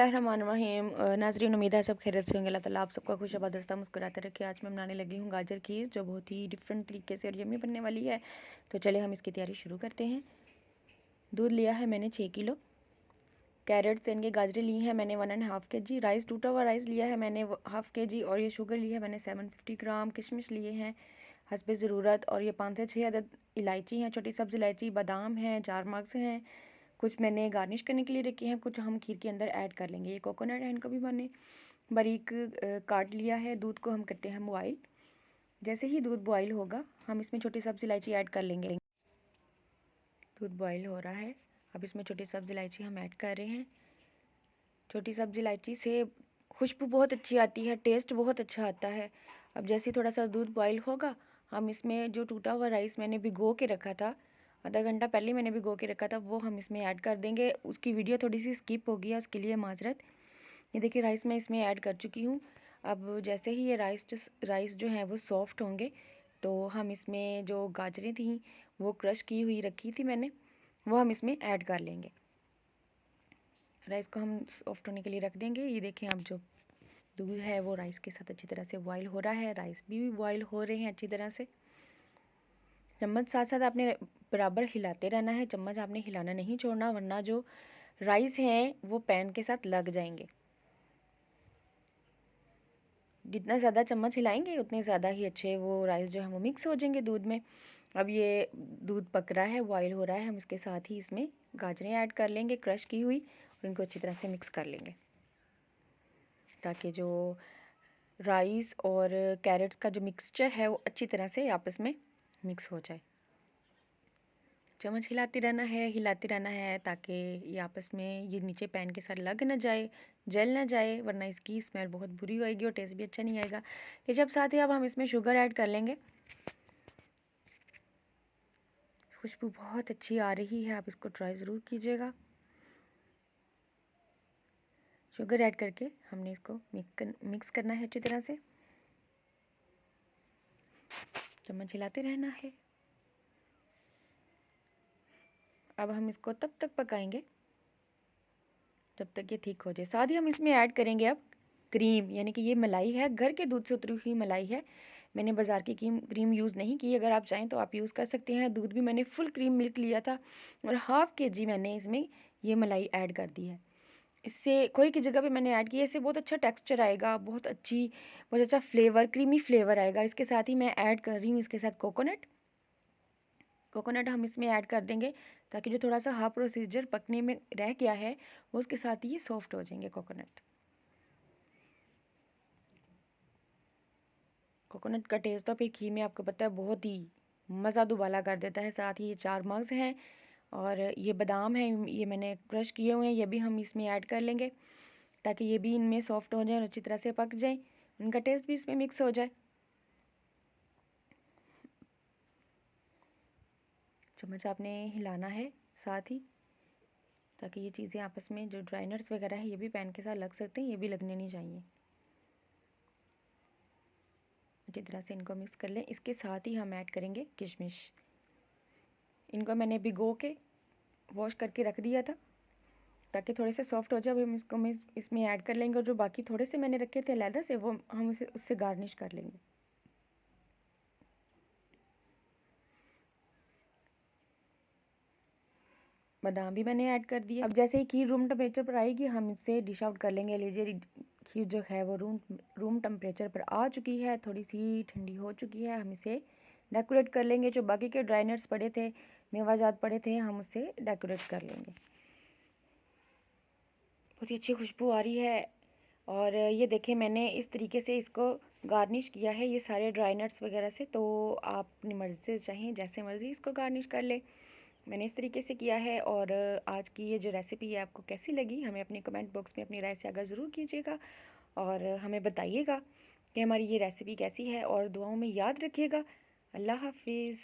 बिस्मिल्लाहिर्रहमानिर्रहीम। नाज़रीन, उम्मीद है सब खैरियत से होंगे। अल्लाह ताला आप सबका खुश आबाद मुस्कुराते रखे। आज मैं बनाने लगी हूँ गाजर खीर, जो बहुत ही डिफरेंट तरीके से और यम्मी बनने वाली है। तो चले हम इसकी तैयारी शुरू करते हैं। दूध लिया है मैंने 6 किलो। कैरेट्स यानी कि गाजरें ली हैं मैंने 1.5 kg। राइस, टूटा हुआ राइस लिया है मैंने 1/2 kg। और ये शुगर ली है मैंने 750 ग्राम। किशमिश लिए हैं हस्बे ज़रूरत। और ये 5 से 6 अदद इलायची हैं, छोटी सब्ज़ इलायची। बादाम हैं, 4 मग्स हैं। कुछ मैंने गार्निश करने के लिए रखे हैं, कुछ हम खीर के अंदर ऐड कर लेंगे। ये कोकोनट है, इनको भी मैंने बारीक काट लिया है। दूध को हम करते हैं बॉयल। जैसे ही दूध बॉयल होगा हम इसमें छोटी सब्ज़ इलायची ऐड कर लेंगे। दूध बॉयल हो रहा है, अब इसमें छोटी सब्ज़ इलायची हम ऐड कर रहे हैं। छोटी सब्ज़ इलायची से खुशबू बहुत अच्छी आती है, टेस्ट बहुत अच्छा आता है। अब जैसे ही थोड़ा सा दूध बॉयल होगा हम इसमें जो टूटा हुआ राइस मैंने भिगो के रखा था, आधा घंटा पहले मैंने भिगो के रखा था, वो हम इसमें ऐड कर देंगे। उसकी वीडियो थोड़ी सी स्किप हो गई है, उसके लिए माजरत। ये देखिए राइस मैं इसमें ऐड कर चुकी हूँ। अब जैसे ही ये राइस जो है वो सॉफ्ट होंगे तो हम इसमें जो गाजरें थी वो क्रश की हुई रखी थी मैंने, वो हम इसमें ऐड कर लेंगे। राइस को हम सॉफ्ट होने के लिए रख देंगे। ये देखें अब जो दूध है वो राइस के साथ अच्छी तरह से बॉयल हो रहा है, राइस भी बॉयल हो रहे हैं अच्छी तरह से। चम्मच साथ साथ आपने बराबर हिलाते रहना है, चम्मच आपने हिलाना नहीं छोड़ना, वरना जो राइस हैं वो पैन के साथ लग जाएंगे। जितना ज़्यादा चम्मच हिलाएंगे उतने ज़्यादा ही अच्छे वो राइस जो है वो मिक्स हो जाएंगे दूध में। अब ये दूध पक रहा है, बॉयल हो रहा है, हम इसके साथ ही इसमें गाजरें ऐड कर लेंगे क्रश की हुई, और इनको अच्छी तरह से मिक्स कर लेंगे ताकि जो राइस और कैरेट्स का जो मिक्सचर है वो अच्छी तरह से आपस में मिक्स हो जाए। चम्मच हिलाते रहना है ताकि ये आपस में ये नीचे पैन के साथ लग ना जाए, जल ना जाए, वरना इसकी स्मेल बहुत बुरी होएगी और टेस्ट भी अच्छा नहीं आएगा। ये जब साथ ही अब हम इसमें शुगर ऐड कर लेंगे। खुशबू बहुत अच्छी आ रही है, आप इसको ट्राई ज़रूर कीजिएगा। शुगर ऐड करके हमने इसको मिक्स करना है अच्छी तरह से, चम्मच हिलाते रहना है। अब हम इसको तब तक पकाएंगे जब तक ये ठीक हो जाए। साथ ही हम इसमें ऐड करेंगे अब क्रीम, यानी कि ये मलाई है, घर के दूध से उतरी हुई मलाई है। मैंने बाज़ार की क्रीम यूज़ नहीं की, अगर आप चाहें तो आप यूज़ कर सकते हैं। दूध भी मैंने फुल क्रीम मिल्क लिया था और 1/2 kg मैंने इसमें ये मलाई ऐड कर दी है। इससे खोए की जगह पे मैंने ऐड किया, इससे बहुत अच्छा टेक्सचर आएगा, बहुत अच्छा फ्लेवर, क्रीमी फ्लेवर आएगा। इसके साथ ही मैं ऐड कर रही हूँ इसके साथ कोकोनट हम इसमें ऐड कर देंगे ताकि जो थोड़ा सा हाफ प्रोसीजर पकने में रह गया है वो उसके साथ ही ये सॉफ्ट हो जाएंगे। कोकोनट का टेस्ट तो फिर खीर में आपको पता है बहुत ही मज़ा दुबाला कर देता है। साथ ही ये 4 मग्स हैं और ये बादाम हैं, ये मैंने क्रश किए हुए हैं, ये भी हम इसमें ऐड कर लेंगे ताकि ये भी इनमें सॉफ्ट हो जाए और अच्छी तरह से पक जाए, उनका टेस्ट भी इसमें मिक्स हो जाए। चम्मच आपने हिलाना है साथ ही, ताकि ये चीज़ें आपस में जो ड्राई नट्स वगैरह है ये भी पैन के साथ लग सकते हैं, ये भी लगने नहीं चाहिए। अच्छी तरह से इनको मिक्स कर लें। इसके साथ ही हम ऐड करेंगे किशमिश। इनको मैंने भिगो के वॉश करके रख दिया था ताकि थोड़े से सॉफ्ट हो जाए। अब हम इसको इसमें ऐड कर लेंगे और जो बाकी थोड़े से मैंने रखे थे अलहदा से वो हम उससे गार्निश कर लेंगे। बादाम भी मैंने ऐड कर दिया। अब जैसे ही खीर रूम टेम्परेचर पर आएगी हम इसे डिश आउट कर लेंगे। लीजिए खीर जो है वो रूम टेम्परेचर पर आ चुकी है, थोड़ी सी ठंडी हो चुकी है। हम इसे डेकोरेट कर लेंगे। जो बाकी के ड्राई नट्स पड़े थे, मेवाजात पड़े थे, हम उससे डेकोरेट कर लेंगे। बहुत ही अच्छी खुशबू आ रही है। और ये देखें मैंने इस तरीके से इसको गार्निश किया है ये सारे ड्राई नट्स वगैरह से। तो आप अपनी मर्ज़ी से चाहें जैसे मर्ज़ी इसको गार्निश कर ले, मैंने इस तरीके से किया है। और आज की ये जो रेसिपी है आपको कैसी लगी, हमें अपने कमेंट बॉक्स में अपनी राय से आगाह ज़रूर कीजिएगा और हमें बताइएगा कि हमारी ये रेसिपी कैसी है। और दुआओं में याद रखिएगा। अल्लाह हाफिज़।